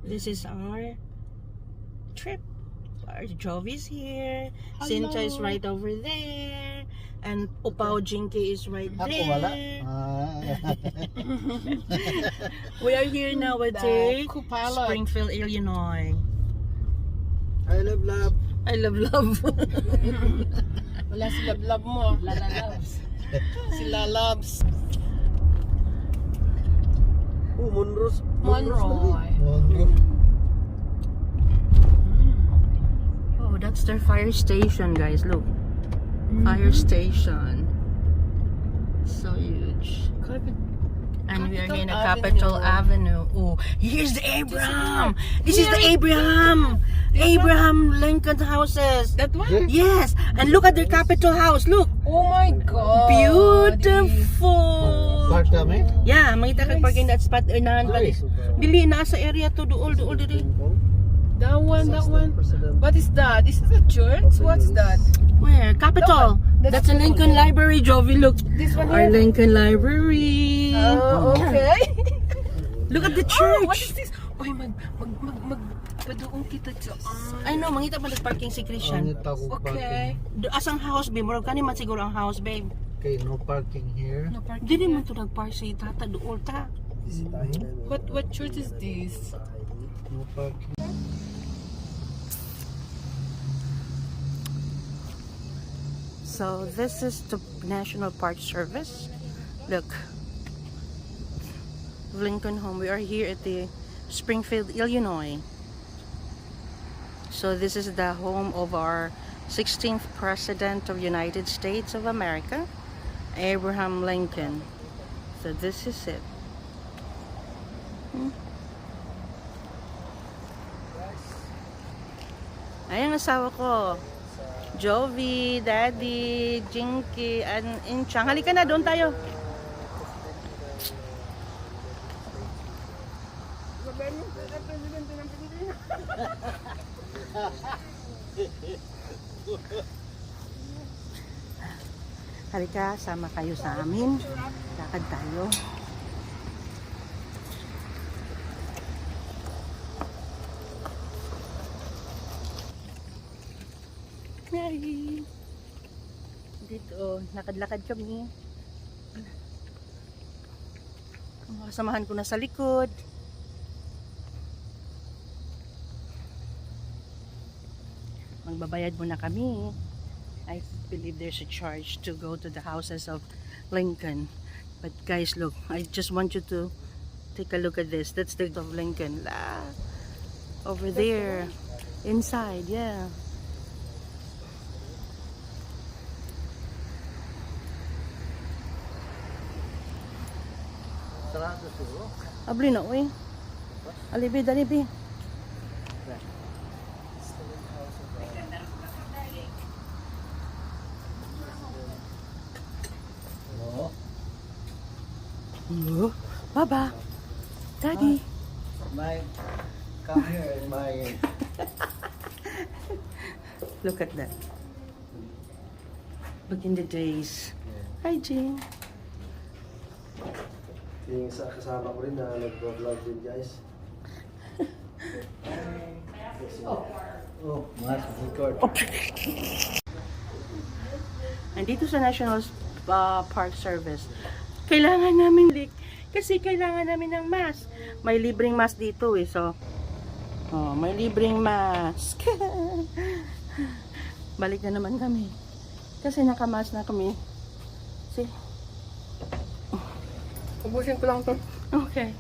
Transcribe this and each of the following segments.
This is our trip. Our Jovi's here. Hello. Sincha is right over there. And Upaw Jinky is right there. We are here now at Springfield, Illinois. I love love. I love love. Wala si love mo. Lala loves. Sila loves. Monroe. Monroe. Oh, that's their fire station, guys. Look. Fire station. So huge. And we are here in Capitol Avenue. Oh, here's the Abraham. This is the Abraham Lincoln houses. That one? Yes. And look at their Capitol house. Look. Oh my God. Beautiful. Park kami? Yeah, makita kang parking that spot. Dili, nasa area to. Dool, dili. That one. What is that? Is it a church? What's that? Where? Capitol. That's a Lincoln Library, Jovi. Look. This one Our here? Lincoln Library. Oh, okay. Look at the church. Oh, what is this? Oy, padoong kita dyan. I know, mangita pa nag-parking si Christian. Okay. Asang house, babe? Murag kani man siguro ang house, babe. Okay, no parking here. No parking. Dili man to nag-park si tata dool ta. What church is this? No parking. So this is the National Park Service. Look, Lincoln Home. We are here at the Springfield, Illinois. So this is the home of our 16th President of United States of America, Abraham Lincoln. So this is it. Ayan ang asawa ko. Jovi, Daddy, Jinky, and Inchang. Halika na, doon tayo. Halika, sama kayo sa amin. Lakad tayo. Yay! Dito, lakad-lakad kami. Samahan ko na sa likod. Magbabayad muna kami. I believe there's a charge to go to the houses of Lincoln. But guys, look, I just want you to take a look at this. That's the of Lincoln. Over there. Inside, yeah. Sarado siguro. Abli na, uy. Alibi, dalibi. Oh, Baba. Daddy. Come here in my... Look at that. Back in the days. Hi, Jane. Yung sa kasama ko rin na nag-vlog din, guys. Mas record. Andito sa National Park Service. Kailangan namin kasi kailangan namin ng mask. May libreng mask dito eh. So, may libreng mask. Balik na naman kami. Kasi nakamask na kami. See? Ubusin ko lang to. Okay.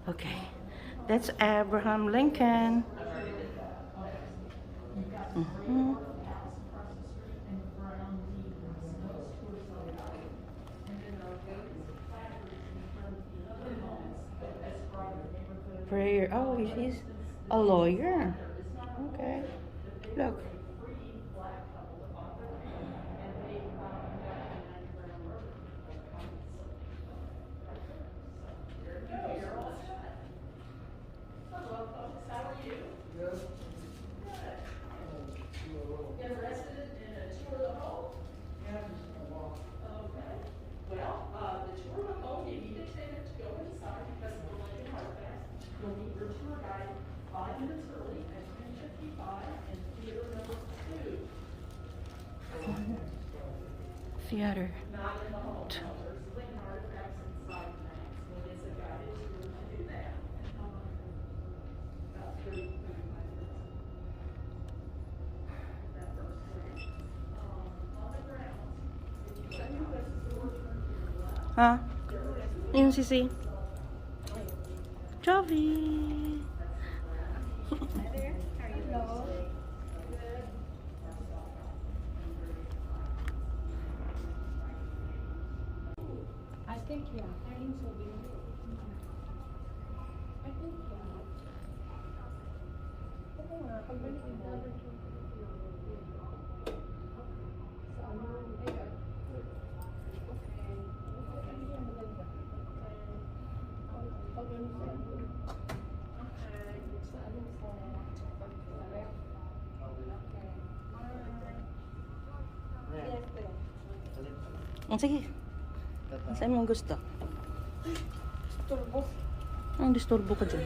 Okay. That's Abraham Lincoln. Prayer. Oh, he's a lawyer. Okay. Look. theater. Ha? Yung sisi. Jovi. I think yeah. I think so. I think yeah. Oo nga, pambalik yung dollar to. Sa ano? Ayun. Oh, sige. Saan mo gusto? Turbo. Ang disturbo ka dyan.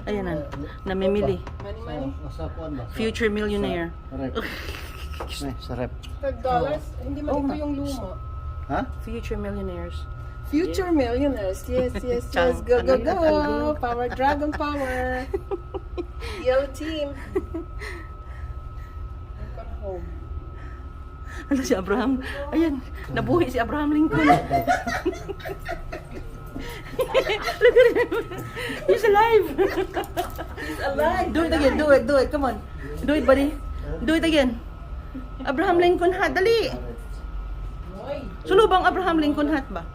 Ayan na. Namimili. Money. Sa kuwan ba? Future millionaire. Sarap. $5. Hindi man ito yung luma. Ha? Future millionaires. Future millionaires. Yes. Chang. Go. Power, dragon power. Yellow team. Welcome home. Ano si Abraham? Ayan. Nabuhi si Abraham Lincoln. Look at him. He's alive. He's alive. Do it again. Do it. Come on. Do it, buddy. Do it again. Abraham Lincoln hat. Dali. Sulubang Abraham Lincoln hat ba?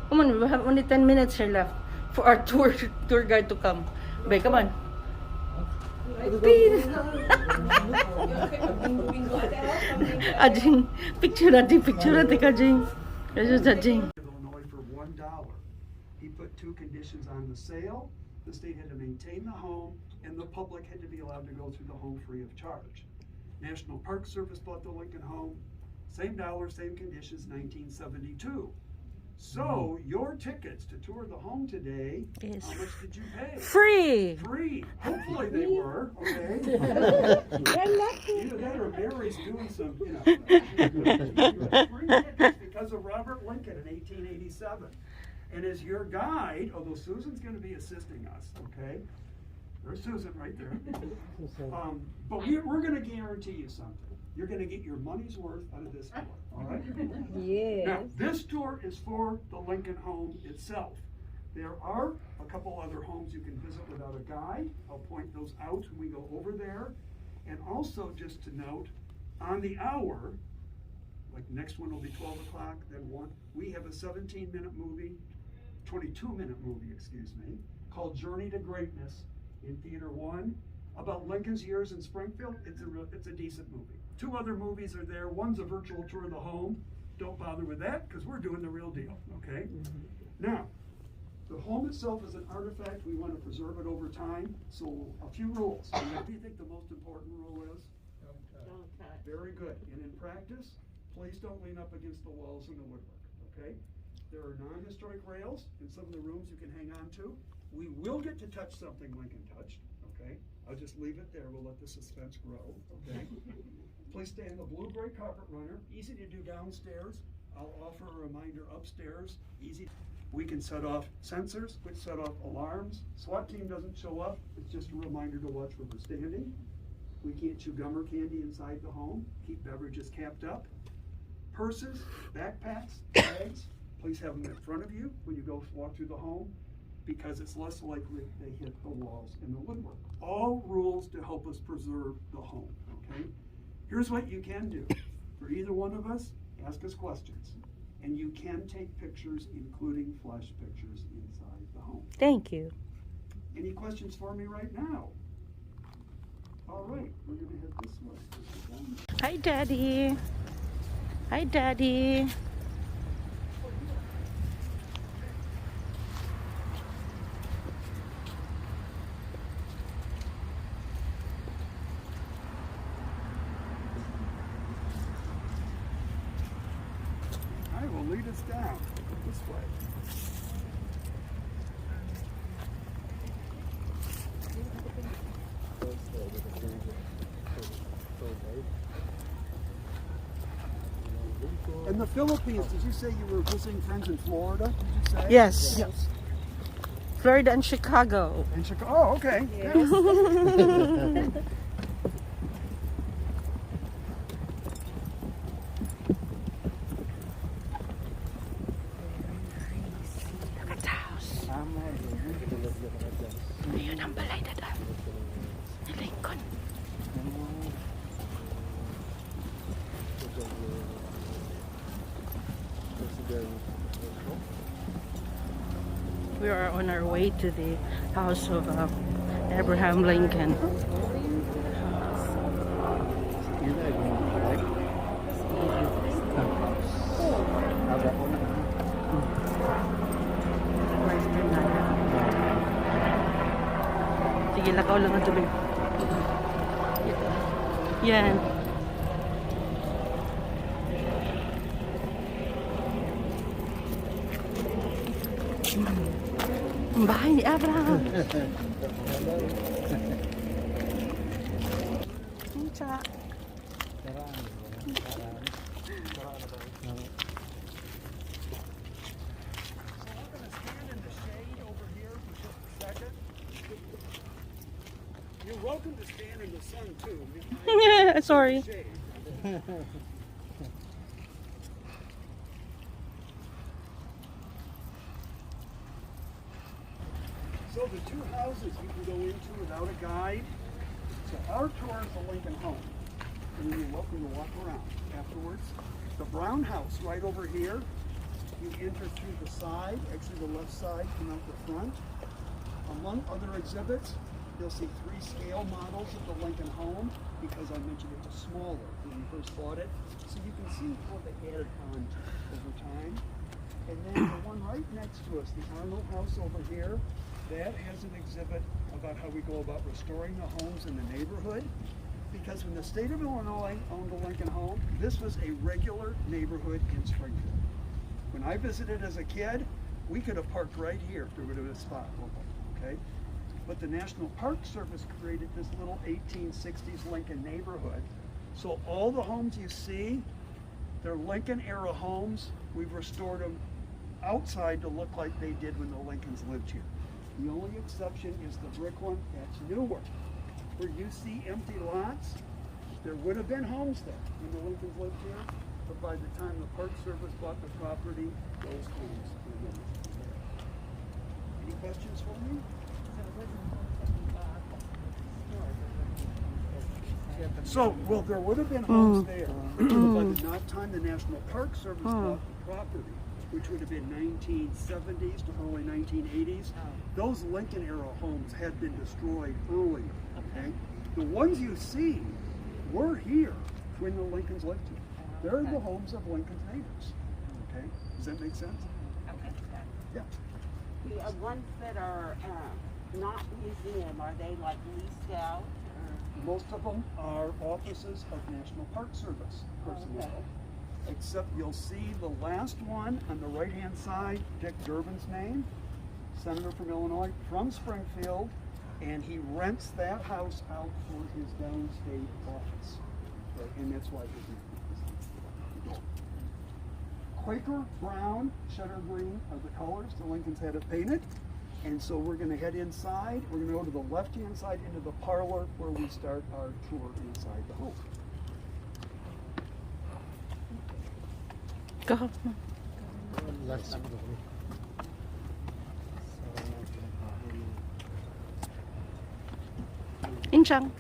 Come on. We have only 10 minutes here left for our tour guide to come. Bay, come on. Ajing, picture natin Kajing. Ajing. Illinois for $1. He put two conditions on the sale. The state had to maintain the home, and the public had to be allowed to go through the home free of charge. National Park Service bought the Lincoln home. Same dollar, same conditions, 1972. So, your tickets to tour the home today, Yes. how much did you pay? Free. Free. Hopefully they were, okay? Either that or Mary's doing some, free tickets because of Robert Lincoln in 1887. And as your guide, although Susan's going to be assisting us, okay? There's Susan right there. But we're going to guarantee you something. You're going to get your money's worth out of this tour, all right? Yes. Now, this tour is for the Lincoln home itself. There are a couple other homes you can visit without a guide. I'll point those out when we go over there. And also, just to note, on the hour, like next one will be 12 o'clock, then 1, we have a 22-minute movie, excuse me, called Journey to Greatness in Theater 1 about Lincoln's years in Springfield. It's a decent movie. 2 other movies are there. One's a virtual tour of the home. Don't bother with that because we're doing the real deal, okay? Now, the home itself is an artifact. We want to preserve it over time. So a few rules. What do you think the most important rule is? Don't touch. Very good. And in practice, please don't lean up against the walls and the woodwork, okay? There are non-historic rails in some of the rooms you can hang on to. We will get to touch something Lincoln touched, okay? I'll just leave it there. We'll let the suspense grow, okay? Please stay in the blue-gray carpet runner. Easy to do downstairs. I'll offer a reminder upstairs. Easy. We can set off sensors, which set off alarms. SWAT team doesn't show up. It's just a reminder to watch where we're standing. We can't chew gum or candy inside the home. Keep beverages capped up. Purses, backpacks, bags, please have them in front of you when you go walk through the home because it's less likely they hit the walls and the woodwork. All rules to help us preserve the home, okay? Here's what you can do. For either one of us, ask us questions. And you can take pictures, including flash pictures inside the home. Thank you. Any questions for me right now? All right, we're going to head this way. Hi, Daddy. Hi, Daddy. I will lead us down this way. In the Philippines, did you say you were visiting friends in Florida? Did you say? Yes. Yes. Florida and Chicago. In Chicago. Oh, okay. Yes. Look at the house. Ayun ang balay dada. Ni Lincoln. We are on our way to the house of Abraham Lincoln. Sige, lakaw lang ang tubig. Yan. Ang bahay ni Abraham. Tsaka. You're welcome to stand in the sun too. Sorry. So the two houses you can go into without a guide. So our tour is the Lincoln home. And you're welcome to walk around afterwards. The brown house right over here, you enter through the side, actually the left side, come out the front. Among other exhibits, you'll see 3 scale models of the Lincoln home because I mentioned it was smaller when we first bought it. So you can see what they added on over time. And then the one right next to us, the Arnold house over here, that has an exhibit about how we go about restoring the homes in the neighborhood. Because when the state of Illinois owned the Lincoln home, this was a regular neighborhood in Springfield. When I visited as a kid, we could have parked right here if there would have been a spot, okay? But the National Park Service created this little 1860s Lincoln neighborhood. So all the homes you see, they're Lincoln era homes. We've restored them outside to look like they did when the Lincolns lived here. The only exception is the brick one, that's newer. Where you see empty lots, there would have been homes there when the Lincolns lived here, but by the time the Park Service bought the property, those homes were gone. Any questions for me? So, well, there would have been homes there. By the time the National Park Service bought the property, which would have been 1970s to early 1980s, those Lincoln era homes had been destroyed earlier. Okay, the ones you see were here when the Lincolns lived here. They're the homes of Lincoln's neighbors. Okay, does that make sense? Okay. Yeah. The ones that are not museum, are they like leased out? Most of them are offices of National Park Service personnel. Except you'll see the last one on the right-hand side, Dick Durbin's name, senator from Illinois, from Springfield, and he rents that house out for his downstate office. Okay, and that's why his name is Quaker, brown, shutter green are the colors. The Lincolns had it painted. And so we're going to head inside. We're going to go to the left-hand side into the parlor where we start our tour inside the home. Go. Inchang.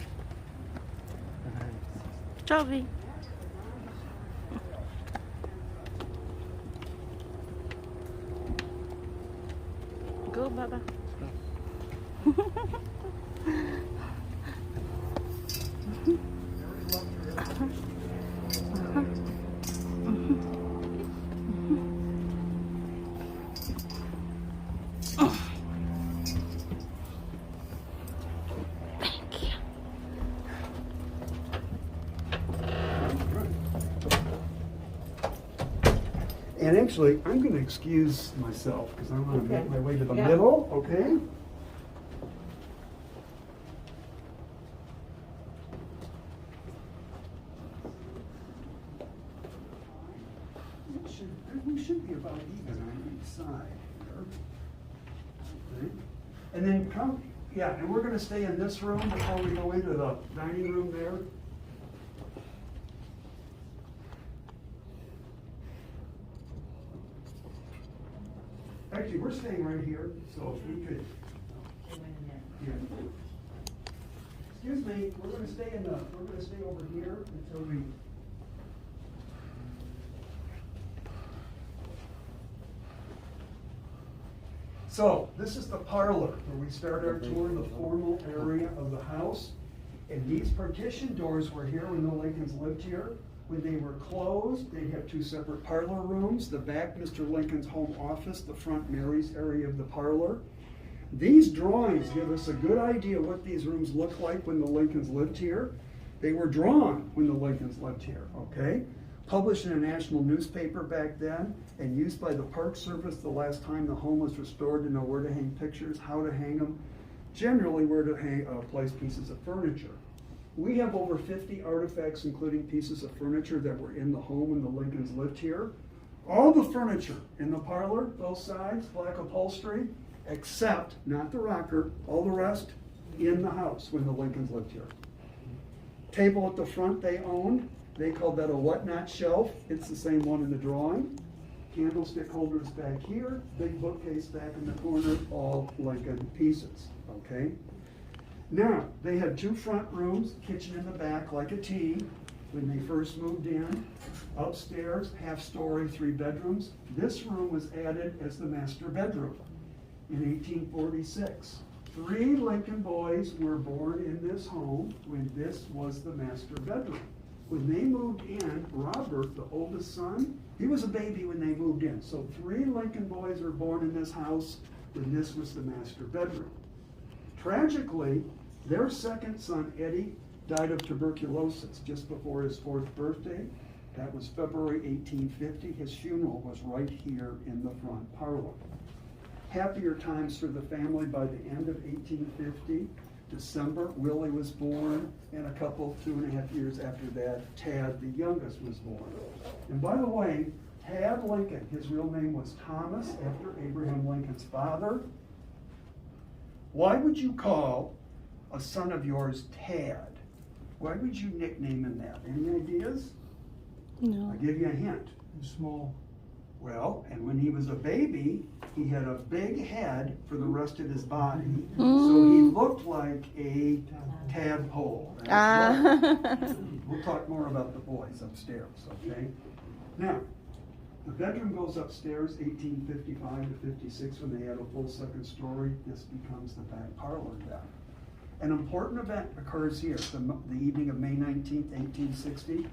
Jovi. Go, Baba. And actually, I'm going to excuse myself because I'm going to make my way to the middle, okay? we should be about even on each side here. Okay. And then come, yeah, and we're gonna stay in this room before we go into the dining room there. Actually, we're staying right here, so if we could. Yeah. Excuse me, we're gonna stay over here until we. So, this is the parlor where we start our tour, the formal area of the house. And these partition doors were here when the Lincolns lived here. When they were closed, they'd have two separate parlor rooms. The back, Mr. Lincoln's home office, the front, Mary's area of the parlor. These drawings give us a good idea what these rooms looked like when the Lincolns lived here. They were drawn when the Lincolns lived here, okay? Published in a national newspaper back then and used by the Park Service the last time the home was restored to know where to hang pictures, how to hang them, generally where to hang, place pieces of furniture. We have over 50 artifacts, including pieces of furniture that were in the home when the Lincolns lived here. All the furniture in the parlor, both sides, black upholstery, except, not the rocker, all the rest in the house when the Lincolns lived here. Table at the front they owned. They called that a whatnot shelf. It's the same one in the drawing. Candlestick holders back here. Big bookcase back in the corner, all Lincoln pieces, okay? Now, they had two front rooms, kitchen in the back like a T when they first moved in. Upstairs, half story, 3 bedrooms. This room was added as the master bedroom in 1846. 3 Lincoln boys were born in this home when this was the master bedroom. When they moved in, Robert, the oldest son, he was a baby when they moved in. So 3 Lincoln boys were born in this house when this was the master bedroom. Tragically, their second son, Eddie, died of tuberculosis just before his 4th birthday. That was February 1850. His funeral was right here in the front parlor. Happier times for the family by the end of 1850. December, Willie was born, and a couple, 2.5 years after that, Tad, the youngest, was born. And by the way, Tad Lincoln, his real name was Thomas, after Abraham Lincoln's father. Why would you call a son of yours Tad? Why would you nickname him that? Any ideas? No. I'll give you a hint. Small. Well, and when he was a baby, he had a big head for the rest of his body, so he looked like a tadpole. We'll talk more about the boys upstairs, okay? Now, the bedroom goes upstairs, 1855 to 56, when they add a full second story. This becomes the back parlor deck. An important event occurs here, the evening of May 19th, 1860.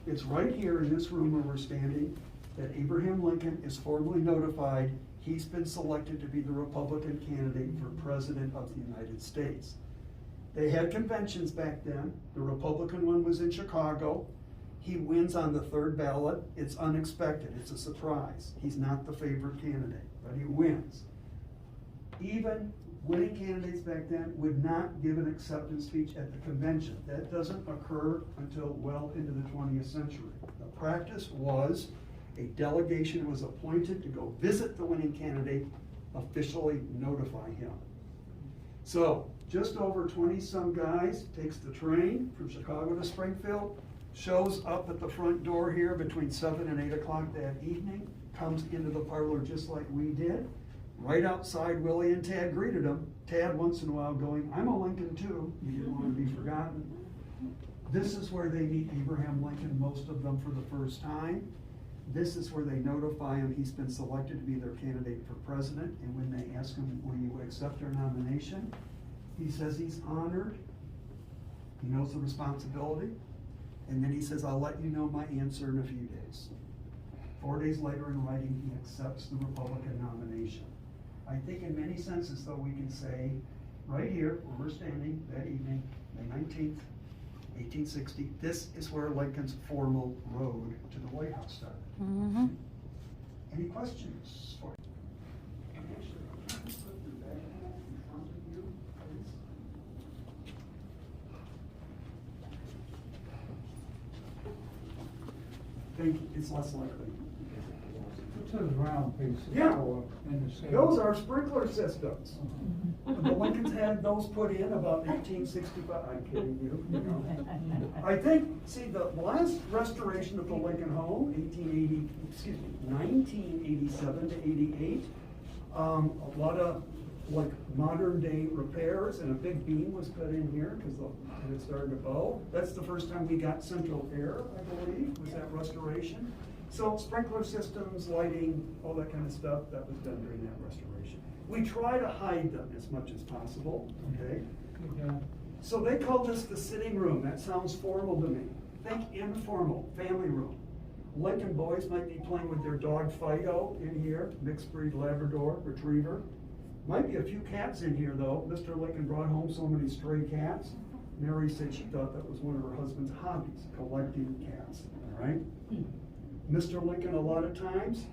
It's right here in this room where we're standing that Abraham Lincoln is formally notified he's been selected to be the Republican candidate for President of the United States. They had conventions back then. The Republican one was in Chicago. He wins on the 3rd ballot. It's unexpected. It's a surprise. He's not the favorite candidate, but he wins. Even winning candidates back then would not give an acceptance speech at the convention. That doesn't occur until well into the 20th century. The practice was a delegation was appointed to go visit the winning candidate, officially notify him. So, just over 20-some guys takes the train from Chicago to Springfield, shows up at the front door here between 7 and 8 o'clock that evening, comes into the parlor just like we did. Right outside, Willie and Tad greeted him. Tad once in a while going, "I'm a Lincoln too." He didn't want to be forgotten. This is where they meet Abraham Lincoln, most of them for the first time. This is where they notify him he's been selected to be their candidate for president. And when they ask him, will you accept their nomination? He says he's honored. He knows the responsibility. And then he says, I'll let you know my answer in a few days. 4 days later in writing, he accepts the Republican nomination. I think in many senses, though, we can say, right here, where we're standing that evening, May 19th, 1860, this is where Lincoln's formal road to the White House started. Mm-hmm. Any questions for you? Actually, put the bag in front of you, please. Thank you. It's less likely. says round pieces Yeah. in the city. Those are sprinkler systems. The Lincolns had those put in about 1865. I'm kidding you, you know. I think, see, the last restoration of the Lincoln home, 1987 to 88, a lot of like modern day repairs, and a big beam was put in here because it started to bow. That's the first time we got central air, I believe, was that restoration. So sprinkler systems, lighting, all that kind of stuff, that was done during that restoration. We try to hide them as much as possible, okay? Yeah. So they call this the sitting room. That sounds formal to me. Think informal, family room. Lincoln boys might be playing with their dog Fido in here, mixed breed Labrador Retriever. Might be a few cats in here though. Mr. Lincoln brought home so many stray cats. Mary said she thought that was one of her husband's hobbies, collecting cats, all right? Mr. Lincoln, a lot of times,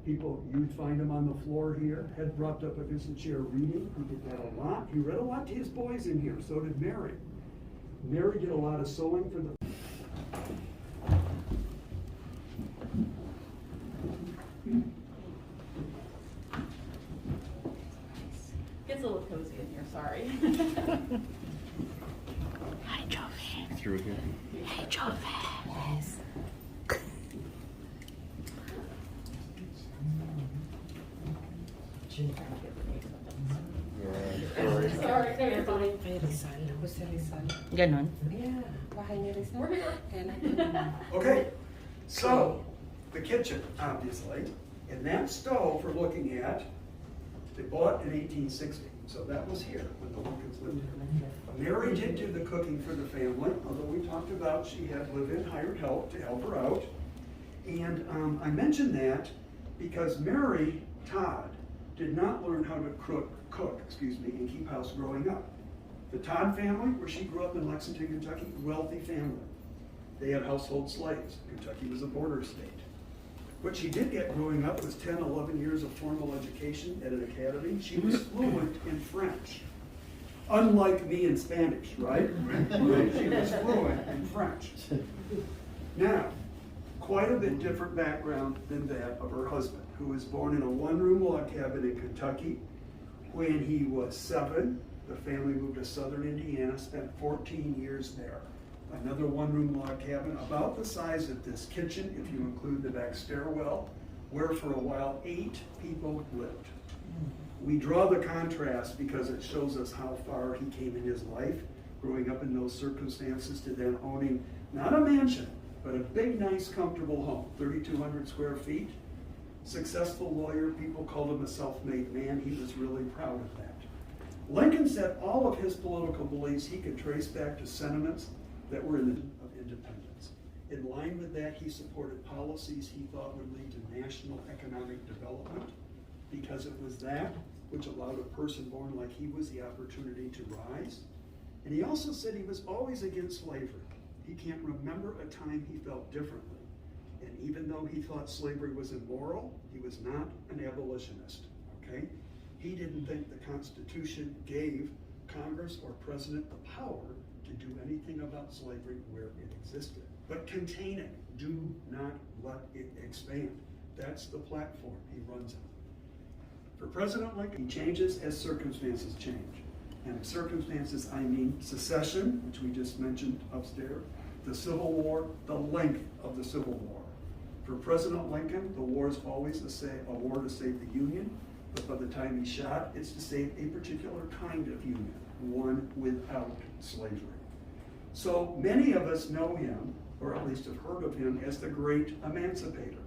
you'd find him on the floor here, head propped up against the chair reading. He did that a lot. He read a lot to his boys in here, so did Mary. Mary did a lot of sewing for the Gets a little cozy in here, sorry. Hi, Jovi. Through here. Hey, Jovi. Yes. Sorry, no, you're fine. Ganon. Okay, so the kitchen, obviously, and that stove we're looking at, they bought in 1860, so that was here when the Lincolns lived here. Mary did do the cooking for the family, although we talked about she had live-in hired help to help her out. And I mentioned that because Mary Todd did not learn how to cook, and keep house growing up. The Todd family, where she grew up in Lexington, Kentucky, wealthy family. They had household slaves. Kentucky was a border state. What she did get growing up was 10, 11 years of formal education at an academy. She was fluent in French. Unlike me in Spanish, right? She was fluent in French. Now, quite a bit different background than that of her husband, who was born in a one-room log cabin in Kentucky. When he was 7, the family moved to southern Indiana, spent 14 years there. Another one-room log cabin, about the size of this kitchen, if you include the back stairwell, where for a while 8 people lived. We draw the contrast because it shows us how far he came in his life, growing up in those circumstances, to then owning not a mansion, but a big, nice, comfortable home, 3,200 square feet. Successful lawyer, people called him a self-made man. He was really proud of that. Lincoln said all of his political beliefs he could trace back to sentiments that were in the of independence. In line with that, he supported policies he thought would lead to national economic development, because it was that which allowed a person born like he was the opportunity to rise. And he also said he was always against slavery. He can't remember a time he felt differently. And even though he thought slavery was immoral, he was not an abolitionist, okay? He didn't think the Constitution gave Congress or President the power to do anything about slavery where it existed. But contain it, do not let it expand. That's the platform he runs on. For President Lincoln, he changes as circumstances change. And circumstances, I mean secession, which we just mentioned upstairs, the Civil War, the length of the Civil War. For President Lincoln, the war is always a war to save the Union, but by the time he's shot, it's to save a particular kind of Union, one without slavery. So many of us know him, or at least have heard of him, as the great emancipator.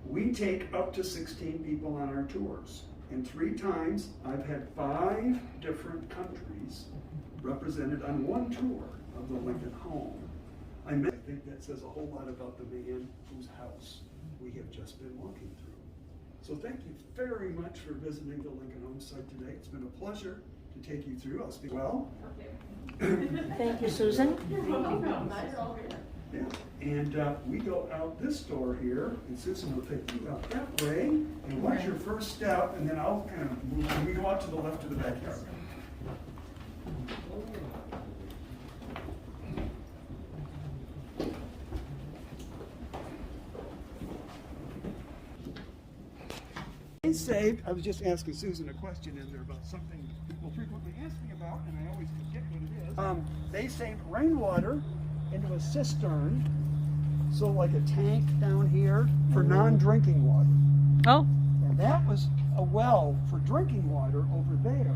We take up to 16 people on our tours, and 3 times I've had 5 different countries represented on one tour of the Lincoln home. I think that says a whole lot about the man whose house we have just been walking through. So thank you very much for visiting the Lincoln home site today. It's been a pleasure to take you through. I'll speak well. Thank you, Susan. Yeah. And we go out this door here, and Susan will take you out that way. And watch your first step, and then I'll kind of move. And we go out to the left of the backyard. They saved, I was just asking Susan a question in there about something people frequently ask me about, and I always forget what it is. They saved rainwater into a cistern, so like a tank down here for non-drinking water. Oh, And that was a well for drinking water over there.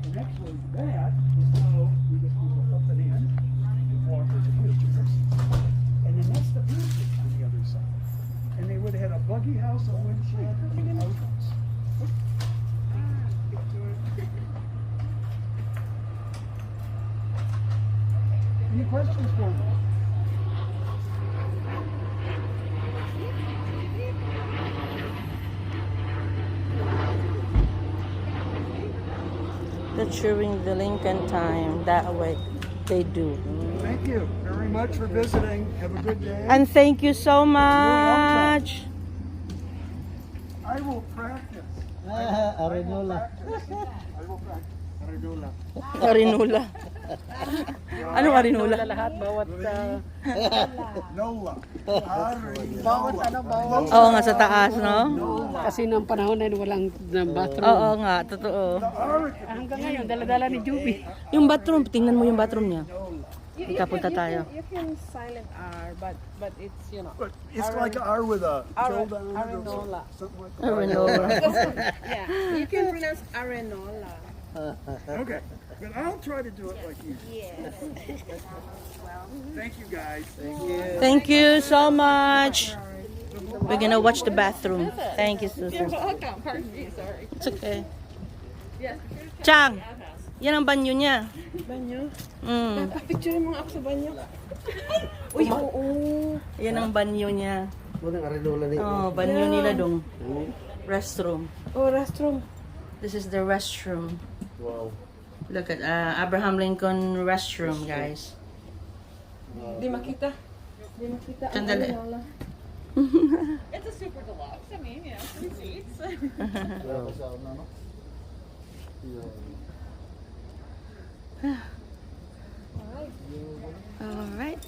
And actually that is how we get people something in with walkers and wheelchairs. And then that's the pieces on the other side. And they would have had a buggy house, a windshed, and an outhouse. Any questions for me? during the Lincoln time, that way they do. Thank you very much for visiting. Have a good day. And thank you so much. I will practice. Arenola. I will practice. Arenola. Arinula. Anong arinula? Lahat, bawat Nola. bawat ano, bawat. Oo nga, sa taas, no? Kasi nung panahon na yun, walang bathroom. Oo nga, totoo. Hanggang ngayon, dala-dala ni Juby. Yung bathroom, tingnan mo yung bathroom niya. Ikapunta tayo. You can silent R, but it's, you know. But it's like an R with a tilde on it or Arenola. something like that. Arinola. Yeah, you can pronounce Arenola. Okay, but I'll try to do it like you. Yes. Thank you guys. Thank you so much. We're gonna watch the bathroom. Thank you, Susan. Welcome. Pardon me, sorry. It's okay. Yes. Chang, yan ang banyo niya. Banyo? Mm. Picture mo nga ako sa banyo. Uy, oo. Yan ang banyo niya. Munang Arenola ni. Oh, banyo nila dong. Restroom. Oh, restroom. This is the restroom. Wow. Look at Abraham Lincoln restroom, guys. Di makita. Di makita. ang Sandali. Arenola. It's a super deluxe. I mean, you know, 3 seats. All right.